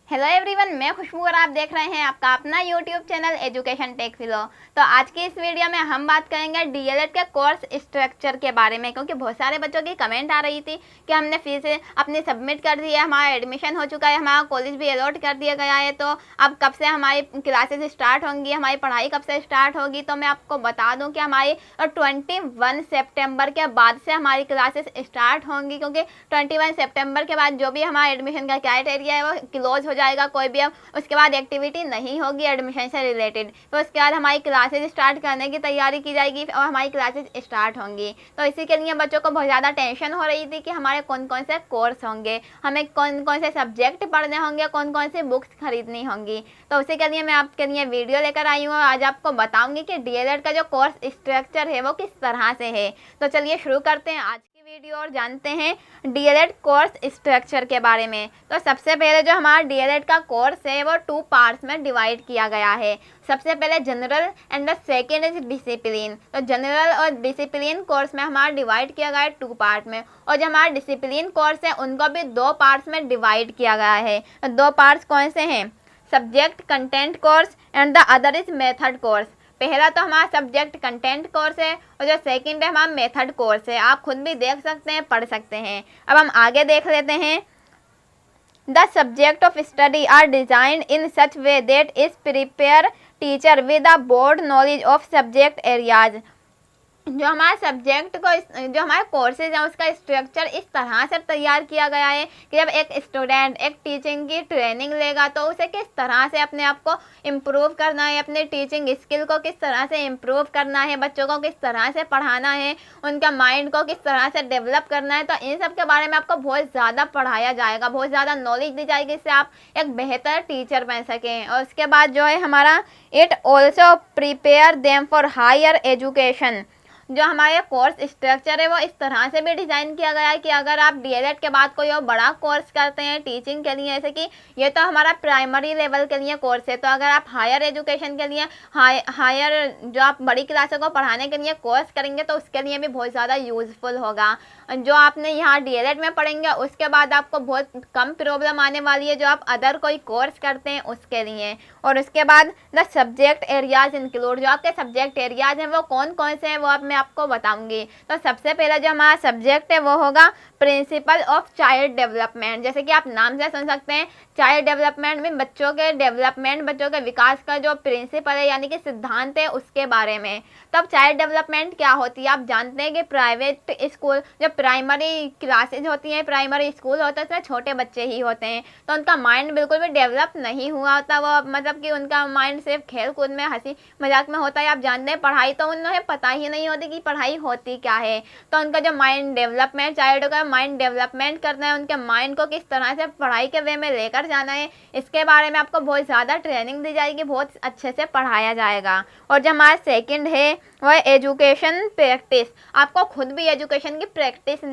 Hello everyone, मैं खुशबू और आप देख रहे हैं आपका अपना यूट्यूब चैनल एजुकेशन टेक फिलो। तो आज की इस वीडियो में हम बात करेंगे डीएलएड के कोर्स स्ट्रक्चर के बारे में, क्योंकि बहुत सारे बच्चों की कमेंट आ रही थी कि हमने फीस अपनी सबमिट कर दी है, हमारा एडमिशन हो चुका है, हमारा कॉलेज भी अलॉट कर दिया गया है, तो अब कब से हमारी क्लासेस स्टार्ट होंगी, हमारी पढ़ाई कब से स्टार्ट होगी। तो मैं आपको बता दूँ कि हमारी 21 सितंबर के बाद से हमारी क्लासेस स्टार्ट होंगी, क्योंकि 21 सितंबर के बाद जो भी हमारा एडमिशन का क्राइटेरिया है वो क्लोज हो जाएगा। कोई भी अब उसके बाद एक्टिविटी नहीं होगी एडमिशन से रिलेटेड, तो उसके बाद हमारी क्लासेस स्टार्ट करने की तैयारी की जाएगी और हमारी क्लासेस स्टार्ट होंगी। तो इसी के लिए बच्चों को बहुत ज़्यादा टेंशन हो रही थी कि हमारे कौन कौन से कोर्स होंगे, हमें कौन कौन से सब्जेक्ट पढ़ने होंगे, कौन कौन सी बुक्स खरीदनी होंगी। तो उसी के लिए मैं आपके लिए वीडियो लेकर आई हूँ और आज आपको बताऊंगी कि डीएलएड का जो कोर्स स्ट्रक्चर है वो किस तरह से है। तो चलिए शुरू करते हैं आज की वीडियो और जानते हैं डीएलएड कोर्स स्ट्रक्चर के बारे में। तो सबसे पहले जो हमारा डीएलएड का कोर्स है वो 2 पार्ट्स में डिवाइड किया गया है। सबसे पहले general and the second is discipline. तो जनरल और डिसिप्लिन कोर्स में हमारा डिवाइड किया गया है 2 पार्ट में, और जो हमारा डिसिप्लिन कोर्स है उनको भी 2 पार्ट्स में डिवाइड किया गया है। तो 2 पार्ट्स कौन से हैं? Subject content course and the other is method course. पहला तो हमारा सब्जेक्ट कंटेंट कोर्स है और जो सेकंड है हमारा मेथड कोर्स है। आप खुद भी देख सकते हैं, पढ़ सकते हैं। अब हम आगे देख लेते हैं। The subject of study are designed in such way that is prepare teacher with a board knowledge of subject areas. जो हमारे सब्जेक्ट को जो हमारे कोर्सेज हैं उसका स्ट्रक्चर इस तरह से तैयार किया गया है कि जब एक स्टूडेंट एक टीचिंग की ट्रेनिंग लेगा तो उसे किस तरह से अपने आप को इम्प्रूव करना है, अपने टीचिंग स्किल को किस तरह से इम्प्रूव करना है, बच्चों को किस तरह से पढ़ाना है, उनका माइंड को किस तरह से डेवलप करना है। तो इन सब के बारे में आपको बहुत ज़्यादा पढ़ाया जाएगा, बहुत ज़्यादा नॉलेज दी जाएगी, जिससे आप एक बेहतर टीचर बन सकें। और उसके बाद जो है हमारा it also prepare them for higher education. जो हमारे कोर्स स्ट्रक्चर है वो इस तरह से भी डिज़ाइन किया गया है कि अगर आप डीएलएड के बाद कोई और बड़ा कोर्स करते हैं टीचिंग के लिए, जैसे कि ये तो हमारा प्राइमरी लेवल के लिए कोर्स है, तो अगर आप हायर एजुकेशन के लिए हायर जो आप बड़ी क्लासों को पढ़ाने के लिए कोर्स करेंगे तो उसके लिए भी बहुत ज़्यादा यूज़फुल होगा। जो आपने यहाँ डीएलएड में पढ़ेंगे उसके बाद आपको बहुत कम प्रॉब्लम आने वाली है जो आप अदर कोई कोर्स करते हैं उसके लिए। और उसके बाद द सब्जेक्ट एरियाज इंक्लूड। जो आपके सब्जेक्ट एरियाज हैं वो कौन कौन से हैं वो अब मैं आपको बताऊंगी। तो सबसे पहला जो हमारा सब्जेक्ट है वो होगा प्रिंसिपल ऑफ चाइल्ड डेवलपमेंट। जैसे कि आप नाम से सुन सकते हैं, चाइल्ड डेवलपमेंट में बच्चों के डेवलपमेंट, बच्चों के विकास का जो प्रिंसिपल है यानी कि सिद्धांत है उसके बारे में। तब चाइल्ड डेवलपमेंट क्या होती है? आप जानते हैं कि प्राइवेट स्कूल जो प्राइमरी क्लासेज होती हैं, प्राइमरी स्कूल होता है उसमें छोटे बच्चे ही होते हैं, तो उनका माइंड बिल्कुल भी डेवलप नहीं हुआ होता। वो मतलब कि उनका माइंड सिर्फ खेल कूद में, हंसी मजाक में होता है। आप जानते हैं पढ़ाई तो उन्हें पता ही नहीं होती कि पढ़ाई होती क्या है। तो उनका जो माइंड डेवलपमेंट, चाइल्ड का माइंड डेवलपमेंट करना है, उनके माइंड को किस तरह से पढ़ाई के वे में लेकर जाना है, इसके बारे में आपको बहुत ज़्यादा ट्रेनिंग दी जाएगी, बहुत अच्छे से पढ़ाया जाएगा। और जो हमारा सेकंड है वह एजुकेशन प्रैक्टिस। आपको खुद भी एजुकेशन की प्रैक्टिस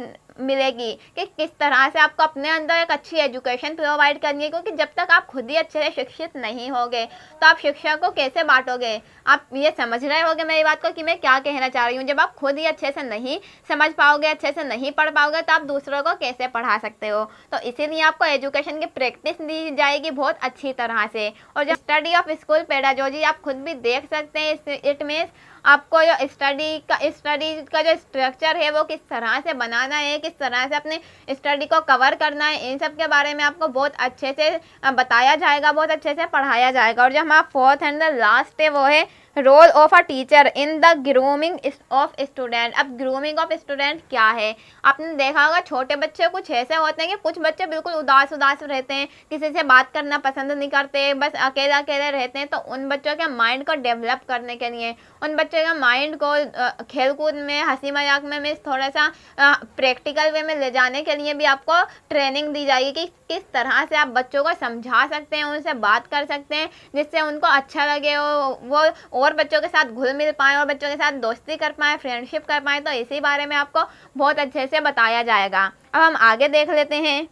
मिलेगी कि किस तरह से आपको अपने अंदर एक अच्छी एजुकेशन प्रोवाइड करनी है, क्योंकि जब तक आप खुद ही अच्छे से शिक्षित नहीं होगे तो आप शिक्षा को कैसे बांटोगे। आप ये समझ रहे होगे मेरी बात को कि मैं क्या कहना चाह रही हूँ। जब आप खुद ही अच्छे से नहीं समझ पाओगे, अच्छे से नहीं पढ़ पाओगे, तो आप दूसरों को कैसे पढ़ा सकते हो। तो इसीलिए आपको एजुकेशन की प्रैक्टिस दी जाएगी बहुत अच्छी तरह से। और जो स्टडी ऑफ स्कूल पेडागोजी आप खुद भी देख सकते हैं, इट मीन्स आपको जो स्टडी का जो स्ट्रक्चर है वो किस तरह से बनाना है, किस तरह से अपने स्टडी को कवर करना है, इन सब के बारे में आपको बहुत अच्छे से बताया जाएगा, बहुत अच्छे से पढ़ाया जाएगा। और जो हमारा फोर्थ एंड द लास्ट है वो है role of a teacher in the grooming of student. अब ग्रूमिंग ऑफ स्टूडेंट क्या है? आपने देखा होगा छोटे बच्चे कुछ ऐसे होते हैं कि कुछ बच्चे बिल्कुल उदास रहते हैं, किसी से बात करना पसंद नहीं करते, बस अकेले अकेले रहते हैं। तो उन बच्चों के माइंड को डेवलप करने के लिए, उन बच्चों के माइंड को खेलकूद में, हंसी मजाक में थोड़ा सा प्रैक्टिकल वे में ले जाने के लिए भी आपको ट्रेनिंग दी जाएगी कि किस तरह से आप बच्चों को समझा सकते हैं, उनसे बात कर सकते हैं जिससे उनको अच्छा लगे, वो और बच्चों के साथ घुल मिल पाएँ और बच्चों के साथ दोस्ती कर पाएँ, फ्रेंडशिप कर पाएँ। तो इसी बारे में आपको बहुत अच्छे से बताया जाएगा। अब हम आगे देख लेते हैं।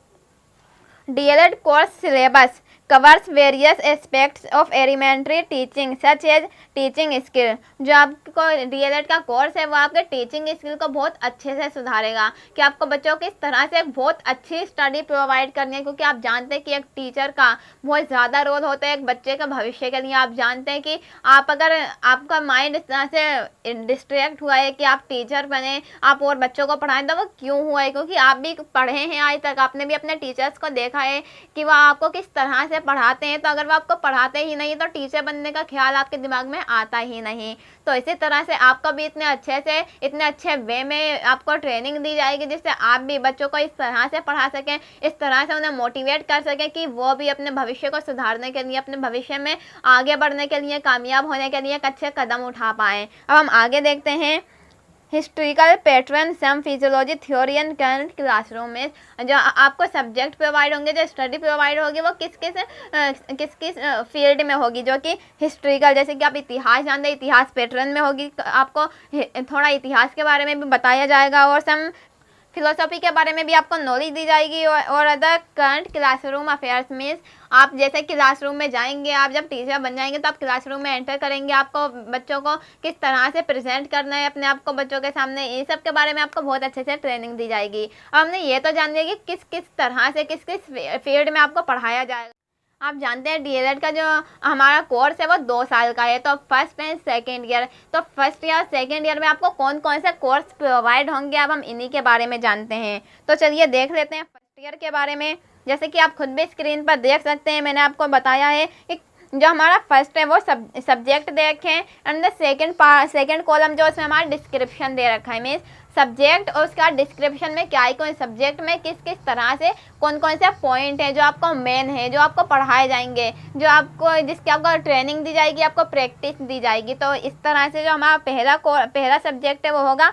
DElEd course syllabus covers various aspects of elementary teaching such as teaching skill. जो आपको डीएलएड का कोर्स है वो आपके टीचिंग स्किल को बहुत अच्छे से सुधारेगा कि आपको बच्चों को इस तरह से बहुत अच्छी स्टडी प्रोवाइड करनी है, क्योंकि आप जानते हैं कि एक टीचर का बहुत ज़्यादा रोल होता है एक बच्चे के भविष्य के लिए। आप जानते हैं कि आप अगर आपका माइंड इस तरह से डिस्ट्रैक्ट हुआ है कि आप टीचर बने, आप और बच्चों को पढ़ाएं, तो वो क्यों हुआ है? क्योंकि आप भी पढ़े हैं आज तक, आपने भी अपने टीचर्स को देखा है कि वह आपको किस तरह से पढ़ाते हैं। तो अगर वो आपको पढ़ाते ही नहीं तो टीचर बनने का ख्याल आपके दिमाग में आता ही नहीं। तो इसी तरह से आपको भी इतने अच्छे वे में आपको ट्रेनिंग दी जाएगी जिससे आप भी बच्चों को इस तरह से पढ़ा सकें, इस तरह से उन्हें मोटिवेट कर सकें कि वो भी अपने भविष्य को सुधारने के लिए, अपने भविष्य में आगे बढ़ने के लिए, कामयाब होने के लिए एक अच्छे कदम उठा पाएँ। अब हम आगे देखते हैं historical pattern some physiology theory and current classroom में। जो आपको सब्जेक्ट प्रोवाइड होंगे, जो स्टडी प्रोवाइड होगी वो किस किस फील्ड में होगी, जो कि हिस्ट्रिकल, जैसे कि आप इतिहास जानते हैं, इतिहास पैटर्न में होगी, आपको थोड़ा इतिहास के बारे में भी बताया जाएगा और सम फिलोसॉफी के बारे में भी आपको नॉलेज दी जाएगी। और other current classroom affairs means आप जैसे क्लासरूम में जाएंगे, आप जब टीचर बन जाएंगे तो आप क्लासरूम में एंटर करेंगे, आपको बच्चों को किस तरह से प्रेजेंट करना है अपने आप को बच्चों के सामने, ये सब के बारे में आपको बहुत अच्छे से ट्रेनिंग दी जाएगी। अब हमने ये तो जान लिया कि किस तरह से किस फील्ड में आपको पढ़ाया जाएगा। आप जानते हैं डीएलएड का जो हमारा कोर्स है वो 2 साल का है, तो फर्स्ट एंड सेकेंड ईयर, तो फर्स्ट ईयर सेकेंड ईयर में आपको कौन कौन से कोर्स प्रोवाइड होंगे, अब हम इन्हीं के बारे में जानते हैं। तो चलिए देख लेते हैं फर्स्ट ईयर के बारे में। जैसे कि आप खुद भी स्क्रीन पर देख सकते हैं, मैंने आपको बताया है कि जो हमारा फर्स्ट है वो सब्जेक्ट दे रखे हैं, एंड द सेकेंड कॉलम जो उसमें हमारा डिस्क्रिप्शन दे रखा है, मीन्स सब्जेक्ट और उसका डिस्क्रिप्शन में क्या है, कौन सब्जेक्ट में किस तरह से कौन से पॉइंट है जो आपको मेन है, जो आपको पढ़ाए जाएंगे, जो आपको जिसकी आपको ट्रेनिंग दी जाएगी, आपको प्रैक्टिस दी जाएगी। तो इस तरह से जो हमारा पहला सब्जेक्ट है वो होगा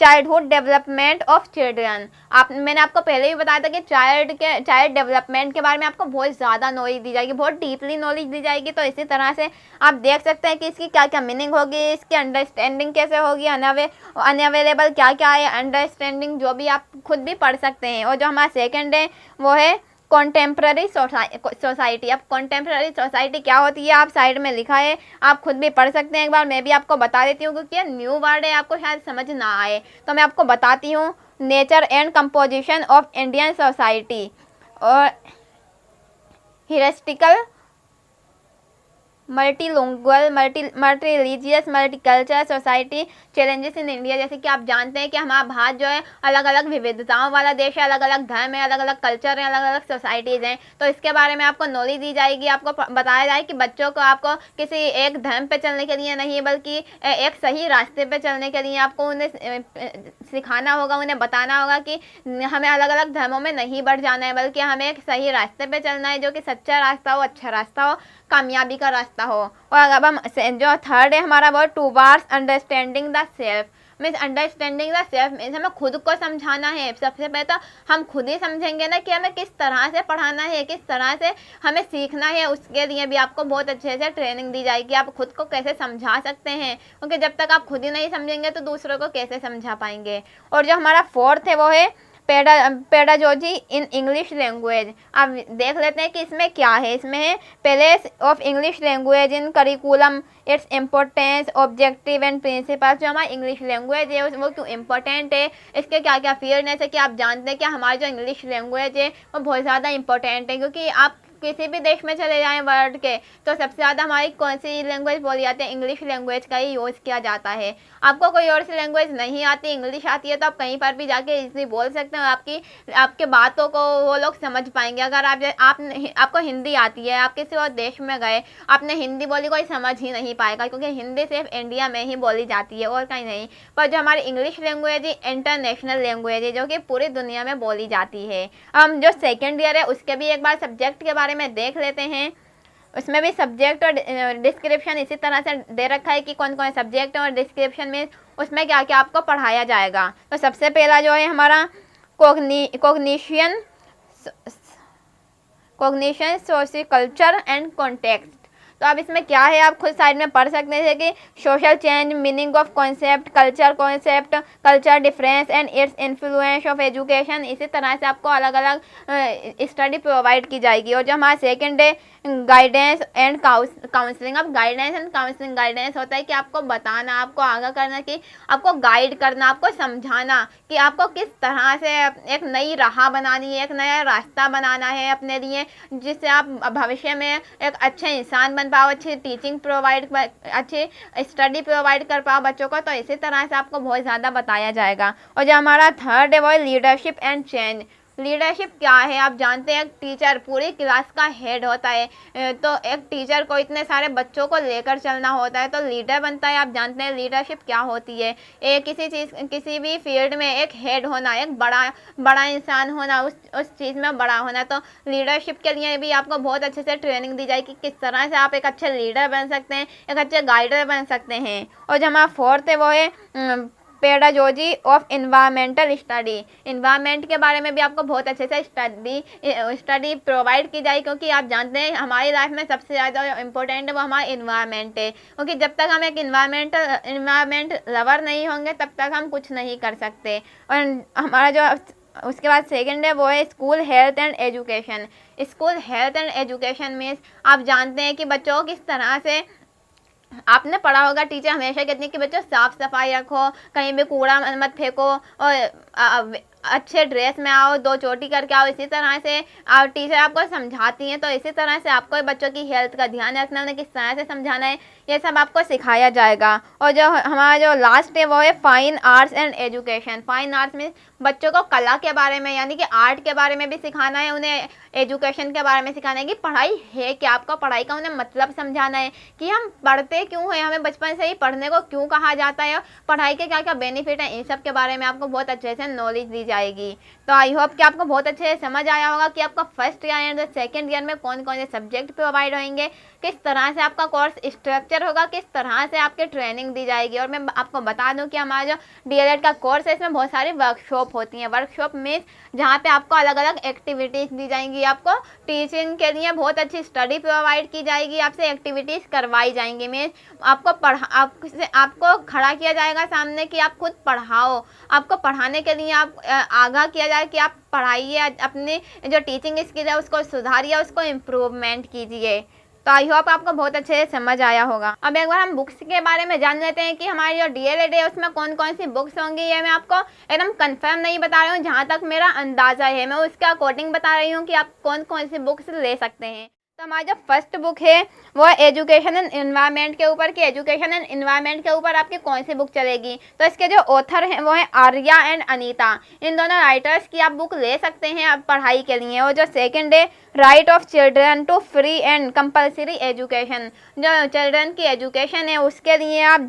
चाइल्डहुड डेवलपमेंट ऑफ चिल्ड्रन। मैंने आपको पहले भी बताया था कि चाइल्ड डेवलपमेंट के बारे में आपको बहुत ज़्यादा नॉलेज दी जाएगी, बहुत डीपली नॉलेज दी जाएगी। तो इसी तरह से आप देख सकते हैं कि इसकी क्या क्या मीनिंग होगी, इसकी अंडरस्टैंडिंग कैसे होगी, अनअवेलेबल क्या क्या है, अंडरस्टैंडिंग जो भी आप खुद भी पढ़ सकते हैं। और जो हमारा सेकेंड है वो है कॉन्टेम्प्ररी सोसाइटी। अब कॉन्टेम्प्ररी सोसाइटी क्या होती है आप साइड में लिखा है, आप खुद भी पढ़ सकते हैं। एक बार मैं भी आपको बता देती हूँ क्योंकि ये न्यू वर्ड है, आपको शायद समझ ना आए, तो मैं आपको बताती हूँ। Nature and composition of Indian society और historical multilingual multi religious multicultural society challenges in India. जैसे कि आप जानते हैं कि हमारा भारत जो है अलग अलग विविधताओं वाला देश है, अलग अलग धर्म है, अलग अलग कल्चर है, अलग अलग सोसाइटीज़ हैं। तो इसके बारे में आपको नॉलेज दी जाएगी, आपको बताया जाए कि बच्चों को आपको किसी एक धर्म पे चलने के लिए नहीं बल्कि एक सही रास्ते पे चलने के लिए आपको उन्हें सिखाना होगा, उन्हें बताना होगा कि हमें अलग अलग धर्मों में नहीं बढ़ जाना है, बल्कि हमें एक सही रास्ते पे चलना है जो कि सच्चा रास्ता हो, अच्छा रास्ता हो, कामयाबी का रास्ता हो। और अब हम जो थर्ड है हमारा वो towards understanding the self. Means understanding the self means हमें खुद को समझाना है। सबसे पहले तो हम खुद ही समझेंगे ना कि हमें किस तरह से पढ़ाना है, किस तरह से हमें सीखना है, उसके लिए भी आपको बहुत अच्छे से ट्रेनिंग दी जाएगी। आप खुद को कैसे समझा सकते हैं, क्योंकि जब तक आप खुद ही नहीं समझेंगे तो दूसरों को कैसे समझा पाएंगे। और जो हमारा फोर्थ है वो है पेडागोजी इन इंग्लिश लैंग्वेज। आप देख लेते हैं कि इसमें क्या है। इसमें है place of English language in curriculum, its importance, objective and principles. जो हमारी इंग्लिश लैंग्वेज है वो क्यों इम्पोर्टेंट है, इसके क्या क्या फील्ड है। जैसे कि आप जानते हैं कि हमारी जो इंग्लिश लैंग्वेज है वो बहुत ज़्यादा इंपॉर्टेंट है, क्योंकि आप किसी भी देश में चले जाएं वर्ल्ड के तो सबसे ज़्यादा हमारी कौन सी लैंग्वेज बोली जाती है, इंग्लिश लैंग्वेज का ही यूज़ किया जाता है। आपको कोई और सी लैंग्वेज नहीं आती, इंग्लिश आती है तो आप कहीं पर भी जाके इजीली बोल सकते हैं, आपके बातों को वो लोग समझ पाएंगे। अगर आपको हिंदी आती है, आप किसी और देश में गए, आपने हिंदी बोली, कोई समझ ही नहीं पाएगा, क्योंकि हिंदी सिर्फ इंडिया में ही बोली जाती है और कहीं नहीं। पर जो हमारी इंग्लिश लैंग्वेज है इंटरनेशनल लैंग्वेज है, जो कि पूरी दुनिया में बोली जाती है। हम जो सेकेंड ईयर है उसके भी एक बार सब्जेक्ट के बारे में देख लेते हैं। उसमें भी सब्जेक्ट और डिस्क्रिप्शन इसी तरह से दे रखा है कि कौन कौन सब्जेक्ट और डिस्क्रिप्शन में उसमें क्या क्या आपको पढ़ाया जाएगा। तो सबसे पहला जो है हमारा cognition socio culture and context. तो अब इसमें क्या है आप खुद साइड में पढ़ सकते हैं कि social change, meaning of concept, culture difference and its influence of education. इसी तरह से आपको अलग अलग स्टडी प्रोवाइड की जाएगी। और जो हमारा सेकेंड है गाइडेंस एंड काउंसलिंग। अब गाइडेंस एंड काउंसलिंग, गाइडेंस होता है कि आपको बताना, आपको आगाह करना, कि आपको गाइड करना, आपको समझाना कि आपको किस तरह से एक नई राह बनानी है, एक नया रास्ता बनाना है अपने लिए, जिससे आप भविष्य में एक अच्छे इंसान बन पाओ, अच्छी टीचिंग प्रोवाइड, अच्छी स्टडी प्रोवाइड कर पाओ बच्चों को। तो इसी तरह से आपको बहुत ज़्यादा बताया जाएगा। और जो हमारा थर्ड है वो है लीडरशिप एंड चेंज। लीडरशिप क्या है आप जानते हैं, एक टीचर पूरी क्लास का हेड होता है, तो एक टीचर को इतने सारे बच्चों को लेकर चलना होता है, तो लीडर बनता है। आप जानते हैं लीडरशिप क्या होती है, एक किसी भी फील्ड में एक हेड होना, एक बड़ा इंसान होना, उस चीज़ में बड़ा होना। तो लीडरशिप के लिए भी आपको बहुत अच्छे से ट्रेनिंग दी जाएगी कि किस तरह से आप एक अच्छे लीडर बन सकते हैं, एक अच्छे गाइडर बन सकते हैं। और जो हमारा फोर्थ है वो है pedagogy of environmental study. Environment के बारे में भी आपको बहुत अच्छे से स्टडी प्रोवाइड की जाए, क्योंकि आप जानते हैं हमारी लाइफ में सबसे ज़्यादा इम्पोर्टेंट है वो हमारा इन्वायरमेंट है, क्योंकि जब तक हम एक इन्वायरमेंट लवर नहीं होंगे तब तक हम कुछ नहीं कर सकते। और हमारा जो उसके बाद सेकंड है वो है school health and education. School health and education means आप जानते हैं कि बच्चों को किस तरह से, आपने पढ़ा होगा टीचर हमेशा कहती है कि बच्चों साफ सफाई रखो, कहीं भी कूड़ा मत फेंको, और अच्छे ड्रेस में आओ, 2 चोटी करके आओ। इसी तरह से टीचर आपको समझाती हैं, तो इसी तरह से आपको बच्चों की हेल्थ का ध्यान रखना, उन्हें किस तरह से समझाना है, ये सब आपको सिखाया जाएगा। और जो हमारा जो लास्ट है वो है fine arts and education. Fine arts में बच्चों को कला के बारे में यानी कि आर्ट के बारे में भी सिखाना है, उन्हें एजुकेशन के बारे में सिखाना है कि पढ़ाई है क्या, आपको पढ़ाई का उन्हें मतलब समझाना है कि हम पढ़ते क्यों हैं, हमें बचपन से ही पढ़ने को क्यों कहा जाता है, पढ़ाई के क्या क्या बेनिफिट हैं, इन सब के बारे में आपको बहुत अच्छे से नॉलेज दी जाएगी। तो आई होप कि आपको बहुत अच्छे से समझ आया होगा कि आपका first year and second year में कौन कौन से सब्जेक्ट प्रोवाइड होंगे, किस तरह से आपका कोर्स स्ट्रक्चर होगा, किस तरह से आपके ट्रेनिंग दी जाएगी। और मैं आपको बता दूं कि हमारा जो डीएलएड का कोर्स है इसमें बहुत सारी वर्कशॉप होती हैं। वर्कशॉप मीन्स जहाँ पे आपको अलग अलग एक्टिविटीज़ दी जाएंगी, आपको टीचिंग के लिए बहुत अच्छी स्टडी प्रोवाइड की जाएगी, आपसे एक्टिविटीज़ करवाई जाएंगी। मीन्स आपको खड़ा किया जाएगा सामने कि आप खुद पढ़ाओ, आपको पढ़ाने के लिए आप आगाह किया जाए कि आप पढ़ाइए, अपनी जो टीचिंग स्किल है उसको सुधारिए, उसको इम्प्रूवमेंट कीजिए। तो आई होप आपको बहुत अच्छे से समझ आया होगा। अब एक बार हम बुक्स के बारे में जान लेते हैं कि हमारी जो डीएलएड है उसमें कौन कौन सी बुक्स होंगी। ये मैं आपको एकदम कंफर्म नहीं बता रही हूँ, जहाँ तक मेरा अंदाज़ा है मैं उसके अकॉर्डिंग बता रही हूँ कि आप कौन कौन सी बुक्स ले सकते हैं। तो हमारी जो फर्स्ट बुक है वो एजुकेशन एंड एनवायरनमेंट के ऊपर, कि एजुकेशन एंड एनवायरनमेंट के ऊपर आपकी कौन सी बुक चलेगी। तो इसके जो ऑथर हैं वो है आर्या एंड अनीता। इन दोनों राइटर्स की आप बुक ले सकते हैं आप पढ़ाई के लिए। और जो सेकंड है right of children to free and compulsory education. जो चिल्ड्रन की एजुकेशन है उसके लिए आप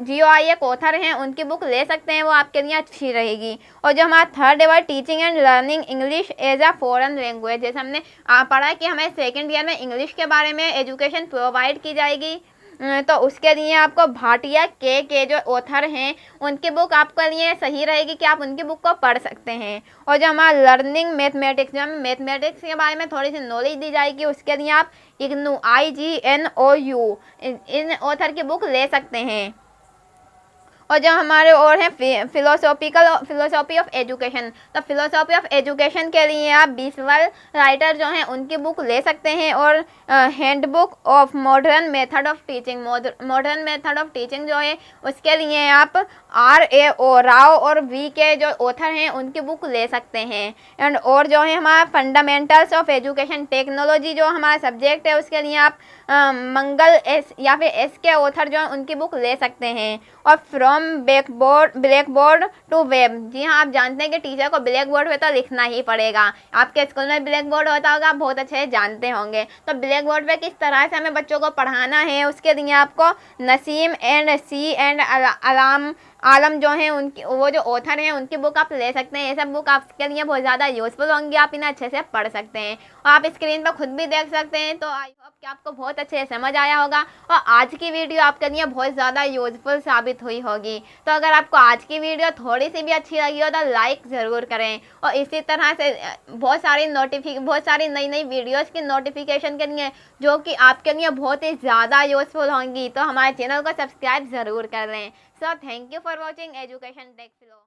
GOI एक ऑथर हैं, उनकी बुक ले सकते हैं, वो आपके लिए अच्छी रहेगी। और जो हमारा थर्ड है वो teaching and learning English as a foreign language. जैसे हमने पढ़ा कि हमें सेकेंड ईयर में इंग्लिश के बारे में एजुकेशन प्रोवाइड की जाएगी, तो उसके लिए आपको भाटिया के जो ऑथर हैं उनकी बुक आपके लिए सही रहेगी कि आप उनकी बुक को पढ़ सकते हैं। और जो हमारा लर्निंग मैथमेटिक्स, जो हमें मैथमेटिक्स के बारे में थोड़ी सी नॉलेज दी जाएगी, उसके लिए आप IGNOU इन ऑथर की बुक ले सकते हैं। और जो हमारे और हैं फिलोसॉफी ऑफ एजुकेशन। तो फिलोसॉफी ऑफ एजुकेशन के लिए आप बीसवल राइटर जो हैं उनकी बुक ले सकते हैं। और handbook of modern method of teaching, modern method of teaching जो है उसके लिए आप RAO राव और VK जो ऑथर हैं उनकी बुक ले सकते हैं। एंड और जो है हमारा फंडामेंटल्स ऑफ एजुकेशन टेक्नोलॉजी जो हमारा सब्जेक्ट है उसके लिए आप मंगल S या फिर S के ऑथर जो हैं उनकी बुक ले सकते हैं। और from blackboard to web, जी हाँ आप जानते हैं कि टीचर को ब्लैक बोर्ड पे तो लिखना ही पड़ेगा। आपके स्कूल में ब्लैक बोर्ड होता होगा, आप बहुत अच्छे से जानते होंगे। तो ब्लैक बोर्ड पे किस तरह से हमें बच्चों को पढ़ाना है उसके लिए आपको नसीम एंड C एंड आलम जो हैं उनकी वो जो ऑथर हैं उनकी बुक आप ले सकते हैं। ये सब बुक आपके लिए बहुत ज़्यादा यूज़फुल होंगी, आप इन्हें अच्छे से पढ़ सकते हैं और आप स्क्रीन पर खुद भी देख सकते हैं। तो आई होप कि आपको बहुत बहुत अच्छे से समझ आया होगा और आज की वीडियो आपके लिए बहुत ज़्यादा यूजफुल साबित हुई होगी। तो अगर आपको आज की वीडियो थोड़ी सी भी अच्छी लगी हो तो लाइक ज़रूर करें और इसी तरह से बहुत सारी नई नई वीडियोज़ की नोटिफिकेशन के लिए जो कि आपके लिए बहुत ही ज़्यादा यूजफुल होंगी, तो हमारे चैनल को सब्सक्राइब ज़रूर कर लें। So thank you for watching education tech flow.